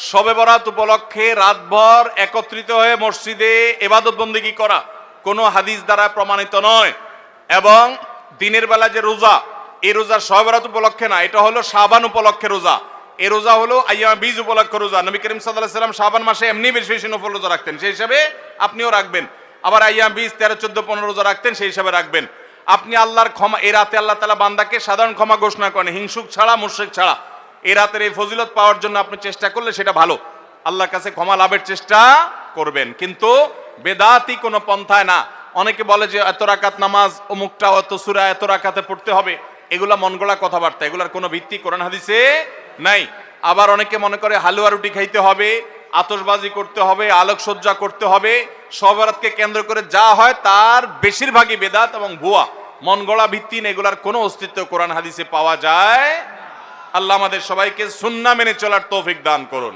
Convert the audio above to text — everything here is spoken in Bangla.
শবে বরাত উপলক্ষে রাতভর একত্রিত হয়ে মসজিদে ইবাদত বন্দেগী করা কোনো হাদিস দ্বারা প্রমাণিত নয়। এবং দিনের বেলা যে রোজা, এই রোজা শবে বরাত উপলক্ষে না, এটা হলো শাবান উপলক্ষে রোজা। এই রোজা হলো আইয়াম বীজ উপলক্ষে রোজা। নবী করিম সাল্লাল্লাহু আলাইহি ওয়াসাল্লাম শাবান মাসে এমনি বেশি বেশি নফল রোজা রাখতেন, সেই হিসাবে আপনিও রাখবেন। আবার আইয়াম বীজ 13, 14, 15 রোজা রাখতেন, সেই হিসাবে রাখবেন। আপনি আল্লাহর ক্ষমা, এই রাতে আল্লাহ তাআলা বান্দাকে সাধারণ ক্ষমা ঘোষণা করেন, হিংসুক ছাড়া, মুশরিক ছাড়া। এই রাতের এই ফজিলত পাওয়ার জন্য আপনি চেষ্টা করলে সেটা ভালো, আল্লাহর কাছে ক্ষমা লাভের চেষ্টা করবেন, কিন্তু বেদাতি কোনো পন্থায় না। অনেকে বলে যে এত রাকাত নামাজ, অমুকটা অত সূরা এত রাকাতে পড়তে হবে, এগুলা মন গড়া কথাবার্তা, এগুলার কোনো ভিত্তি কোরআন হাদিসে নাই। আবার অনেকে মনে করে হালুয়া রুটি খাইতে হবে, আতশবাজি করতে হবে, আলোকসজ্জা করতে হবে, শবে বরাতকে কেন্দ্র করে যা হয় তার বেশিরভাগই বেদাত এবং ভুয়া, মন গড়া ভিত্তিহীন, এগুলার কোনো অস্তিত্ব কোরআন হাদিসে পাওয়া যায়। আল্লাহ আমাদের সবাইকে সুন্নাহ মেনে চলার তৌফিক দান করুন।